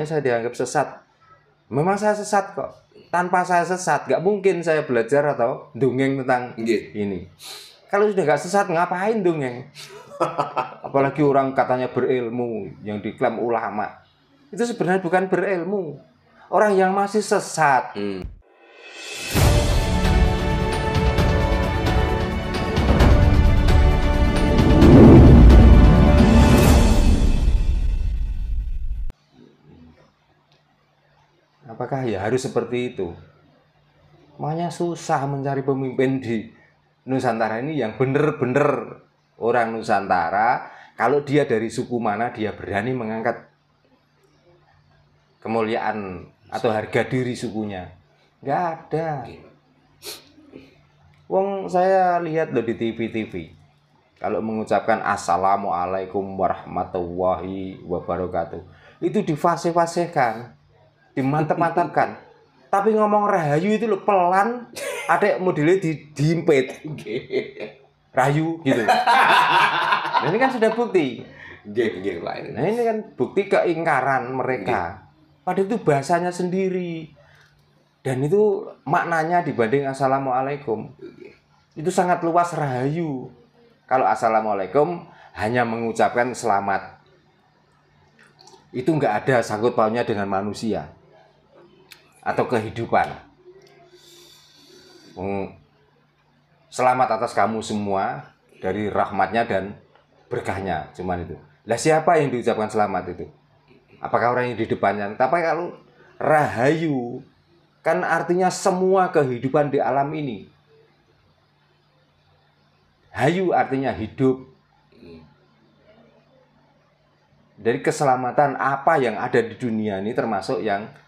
Ini saya dianggap sesat. Memang saya sesat kok. Tanpa saya sesat, nggak mungkin saya belajar atau dongeng tentang ini. Kalau sudah nggak sesat, ngapain dongeng? Apalagi orang katanya berilmu, yang diklaim ulama. Itu sebenarnya bukan berilmu. Orang yang masih sesat. Apakah ya harus seperti itu? Makanya susah mencari pemimpin di Nusantara ini yang benar-benar orang Nusantara. Kalau dia dari suku mana, dia berani mengangkat kemuliaan atau harga diri sukunya. Nggak ada. Wong saya lihat loh di TV-TV. Kalau mengucapkan Assalamualaikum warahmatullahi wabarakatuh, itu difasih-fasihkan, dimantap-mantapkan. Tapi ngomong rahayu itu lo pelan, ada modelnya diimpit. Rahayu gitu. Nah, ini kan sudah bukti. Nah, ini kan bukti keingkaran mereka. Padahal itu bahasanya sendiri. Dan itu maknanya dibanding Assalamualaikum. Itu sangat luas rahayu. Kalau Assalamualaikum hanya mengucapkan selamat. Itu nggak ada sangkut pautnya dengan manusia atau kehidupan. Selamat atas kamu semua dari rahmatnya dan berkahnya, cuman itu. Lah siapa yang diucapkan selamat itu? Apakah orang yang di depannya? Tapi kalau rahayu kan artinya semua kehidupan di alam ini. Hayu artinya hidup. Dari keselamatan apa yang ada di dunia ini termasuk yang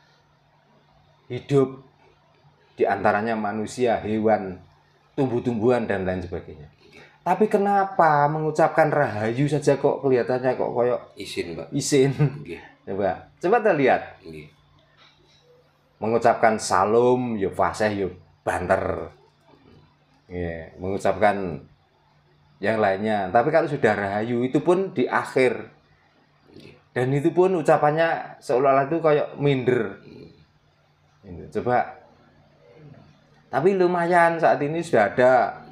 hidup, di antaranya manusia, hewan, tumbuh-tumbuhan dan lain sebagainya. Tapi kenapa mengucapkan rahayu saja kok kelihatannya kok koyok isin, Pak. Isin. Coba kita lihat. Mengucapkan salam yo fasih yo banter. Mengucapkan yang lainnya. Tapi kalau sudah rahayu itu pun di akhir. Dan itu pun ucapannya seolah-olah itu kayak minder. Coba. Tapi lumayan saat ini sudah ada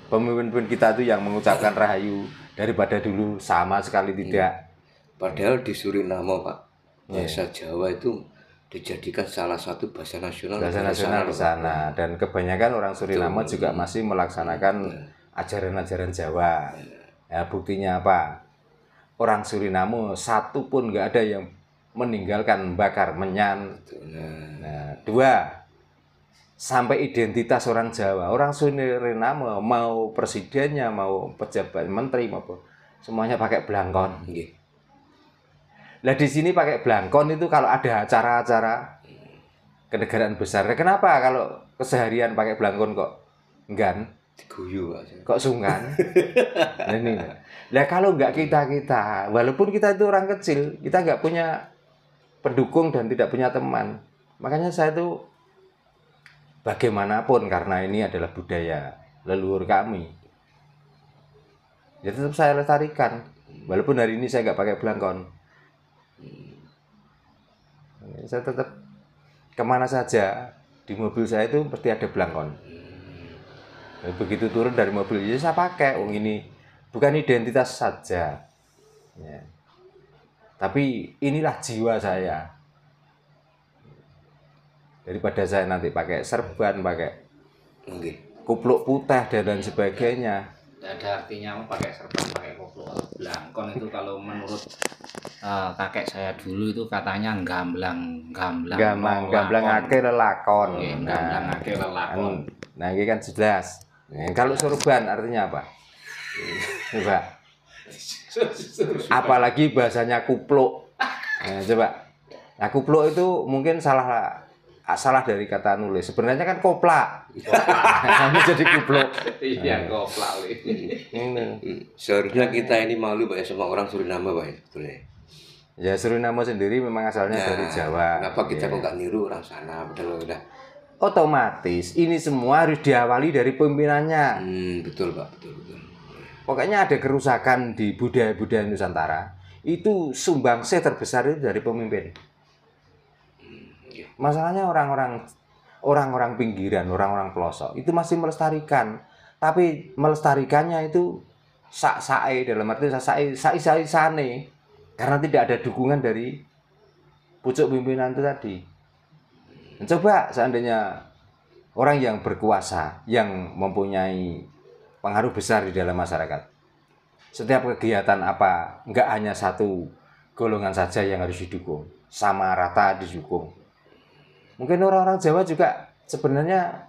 pemimpin kita itu yang mengucapkan rahayu daripada dulu sama sekali tidak. Padahal di Suriname, Pak, bahasa Jawa itu dijadikan salah satu bahasa nasional di sana. Dan kebanyakan orang Suriname juga masih melaksanakan ajaran-ajaran Jawa. Ya, buktinya apa? Orang Suriname satu pun nggak ada yang meninggalkan bakar menyan. Nah, dua, sampai identitas orang Jawa, orang Suriname mau presidennya, mau pejabat menteri maupun semuanya pakai blangkon. Nah di sini pakai blangkon itu kalau ada acara-acara kenegaraan besar. Kenapa kalau keseharian pakai blangkon kok enggan? Diguyu, kok sungkan? Nah, ini. Nah kalau nggak kita, walaupun kita itu orang kecil, kita nggak punya pendukung dan tidak punya teman. Makanya saya itu bagaimanapun karena ini adalah budaya leluhur kami. Ya tetap saya lestarikan. Walaupun hari ini saya nggak pakai blangkon. Saya tetap kemana saja di mobil saya itu pasti ada blangkon. Begitu turun dari mobil ya saya pakai. Ini bukan identitas saja, ya. Tapi inilah jiwa saya. Daripada saya nanti pakai serban, pakai kupluk putih dan lain sebagainya. Tidak ada artinya pakai serban, pakai kupluk. Blangkon itu kalau menurut kakek saya dulu itu katanya gamblang ake lelakon. Gamblang ake lelakon. Nah ini kan jelas. Kalau sorban artinya apa? Coba. Apalagi bahasanya kupluk. Nah, coba. Nah, kupluk itu mungkin salah dari kata nulis. Sebenarnya kan koplak. Kamu jadi kupluk. Iya, koplak. Seharusnya kita ini malu Pak sama orang Suriname, Pak, sebetulnya. Ya Suriname sendiri memang asalnya dari Jawa. Kenapa kita kok nggak niru orang sana? Padahal udah otomatis ini semua harus diawali dari pimpinannya. Betul Pak, betul. Pokoknya ada kerusakan di budaya-budaya Nusantara. itu sumbangsih terbesar itu dari pemimpin. Masalahnya orang-orang pinggiran, orang-orang pelosok itu masih melestarikan, tapi melestarikannya itu sak-sae, dalam arti sak-sae karena tidak ada dukungan dari pucuk pimpinan itu tadi. Coba seandainya orang yang berkuasa, yang mempunyai pengaruh besar di dalam masyarakat, setiap kegiatan apa, enggak hanya satu golongan saja yang harus didukung, sama rata didukung. Mungkin orang-orang Jawa juga sebenarnya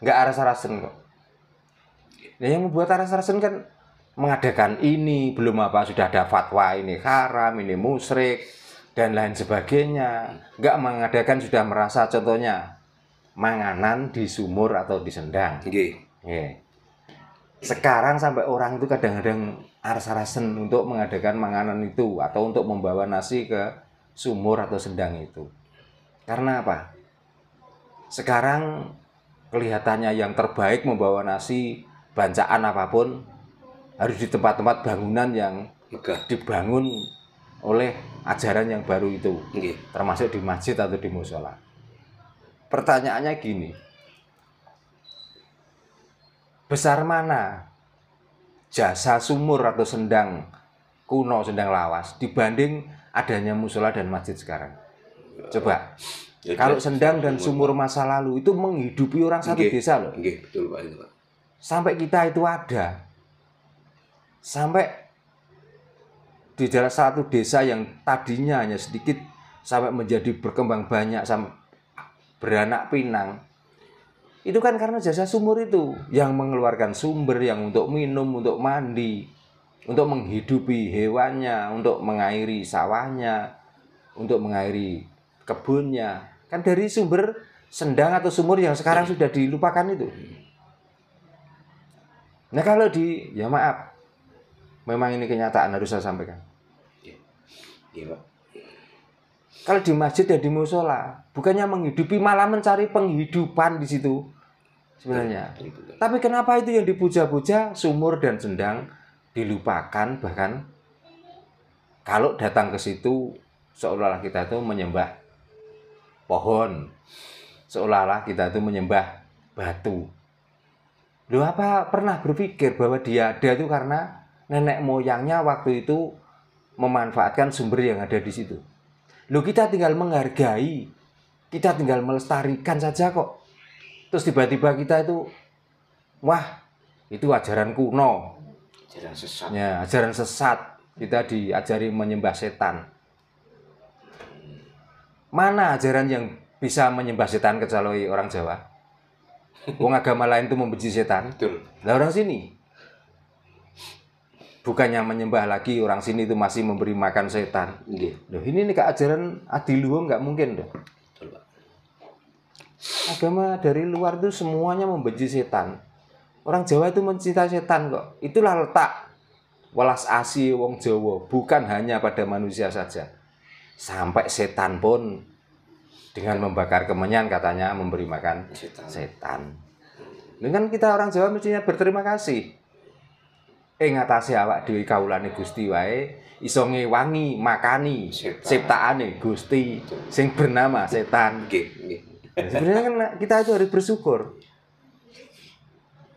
enggak aras-arasen kok. Nah, yang membuat aras-arasen kan mengadakan ini, belum apa sudah ada fatwa ini haram, ini musyrik, dan lain sebagainya. Enggak mengadakan sudah merasa contohnya manganan di sumur atau di sendang. Sekarang sampai orang itu kadang-kadang aras-arasen untuk mengadakan manganan itu atau untuk membawa nasi ke sumur atau sendang itu. Karena apa? Sekarang kelihatannya yang terbaik membawa nasi, bancaan apapun harus di tempat-tempat bangunan yang megah, dibangun oleh ajaran yang baru itu, termasuk di masjid atau di mushola. Pertanyaannya gini, besar mana jasa sumur atau sendang kuno, sendang lawas dibanding adanya mushola dan masjid sekarang? Coba, kalau sendang dan sumur masa lalu itu menghidupi orang satu desa loh. Betul Pak, itu Pak. Sampai kita itu ada, sampai di dalam satu desa yang tadinya hanya sedikit sampai menjadi berkembang banyak, sampai beranak pinang. Itu kan karena jasa sumur itu yang mengeluarkan sumber yang untuk minum, untuk mandi, untuk menghidupi hewannya, untuk mengairi sawahnya, untuk mengairi kebunnya. Kan dari sumber sendang atau sumur yang sekarang sudah dilupakan itu. Nah kalau ya maaf, memang ini kenyataan harus saya sampaikan. Iya Pak. Kalau di masjid dan di mushola, bukannya menghidupi, malah mencari penghidupan di situ sebenarnya. Tapi kenapa itu yang dipuja-puja, sumur dan sendang dilupakan, bahkan kalau datang ke situ seolah-olah kita itu menyembah pohon, seolah-olah kita itu menyembah batu. Loh, apa pernah berpikir bahwa dia ada itu karena nenek moyangnya waktu itu memanfaatkan sumber yang ada di situ. Loh, kita tinggal menghargai, kita tinggal melestarikan saja kok. Terus tiba-tiba kita itu, wah, itu ajaran kuno, Ajaran sesat. ya, ajaran sesat. Kita diajari menyembah setan. Mana ajaran yang bisa menyembah setan kecuali orang Jawa? Wong agama lain itu membenci setan. Betul. Nah, orang sini bukannya menyembah lagi, orang sini itu masih memberi makan setan. Loh, ini nih ajaran adiluhung nggak mungkin dong. Betul Pak. Agama dari luar itu semuanya membenci setan. Orang Jawa itu mencintai setan kok. Itulah letak welas asih wong Jawa, bukan hanya pada manusia saja. Sampai setan pun dengan membakar kemenyan katanya memberi makan setan. Dengan kita orang Jawa mestinya berterima kasih. Ngatasi awak dhewe kawulane Gusti wae iso ngewangi makani ciptaane Gusti sing bernama setan. Sebenarnya kan kita itu harus bersyukur.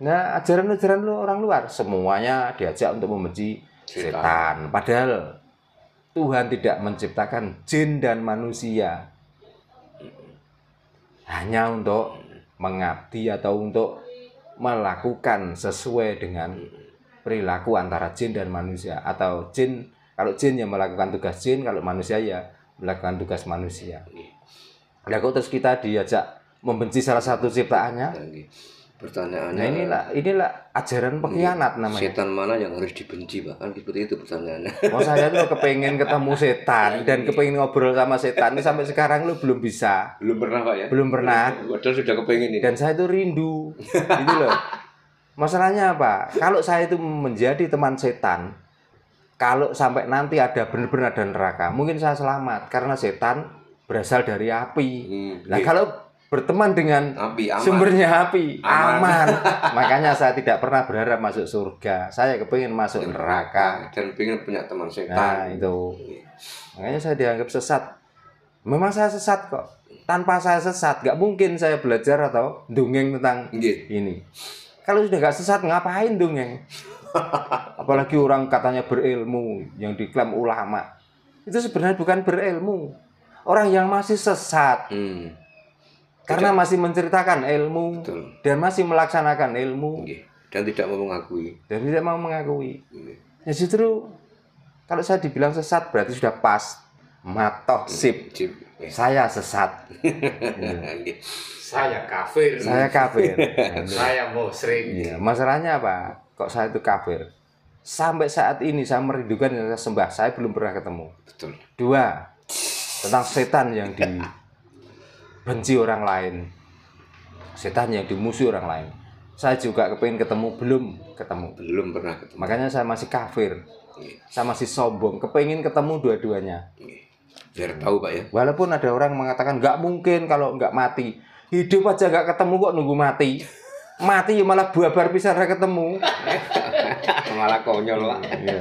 Nah, ajaran-ajaran orang luar semuanya diajak untuk membenci setan. Padahal Tuhan tidak menciptakan jin dan manusia hanya untuk mengabdi atau untuk melakukan sesuai dengan perilaku antara jin dan manusia, atau jin, kalau jin yang melakukan tugas jin, kalau manusia ya melakukan tugas manusia. Nah, kok terus kita diajak membenci salah satu ciptaannya? Pertanyaannya, nah inilah ajaran pengkhianat namanya. Setan mana yang harus dibenci Pak? Kan seperti itu pertanyaannya. Oh, saya tuh kepengen ketemu setan dan kepengen ngobrol sama setan. Ini sampai sekarang lu belum bisa. Belum pernah Pak ya? Belum pernah. Padahal sudah kepengen ini. Dan saya tuh rindu. Gitu loh. Masalahnya apa? Kalau saya itu menjadi teman setan, kalau sampai nanti ada benar-benar ada neraka, mungkin saya selamat karena setan berasal dari api. Nah, kalau berteman dengan Api aman. sumbernya api, Aman. aman. Makanya saya tidak pernah berharap masuk surga. Saya kepingin masuk neraka. Dan pengen punya teman Nah, setan. itu. Makanya saya dianggap sesat. Memang saya sesat kok. Tanpa saya sesat, nggak mungkin saya belajar atau dongeng tentang Nggih. ini. Kalau sudah nggak sesat, ngapain dongeng? Apalagi orang katanya berilmu, yang diklaim ulama. Itu sebenarnya bukan berilmu. Orang yang masih sesat. Karena masih menceritakan ilmu. Betul. Dan masih melaksanakan ilmu. Nggih. Dan tidak mau mengakui. Dan tidak mau mengakui. Nggih. Ya justru, kalau saya dibilang sesat, berarti sudah pas. Matoh, sip. Cip. Saya sesat. Nggih. Saya kafir. Saya kafir. Saya musyrik. Iya, masalahnya apa? Kok saya itu kafir? Sampai saat ini saya merindukan yang saya sembah, saya belum pernah ketemu. Betul. Dua, tentang setan yang dibenci orang lain. Setan yang dimusuhi orang lain. Saya juga kepingin ketemu, belum ketemu. Belum pernah ketemu. Makanya saya masih kafir. Nggih. Saya masih sombong, kepingin ketemu dua-duanya. Nggih. Biar tahu Pak ya. Walaupun ada orang mengatakan nggak mungkin kalau nggak mati. Hidup aja nggak ketemu kok nunggu mati. Mati ya malah bubar pisan ra ketemu. Malah konyol Pak. Iya.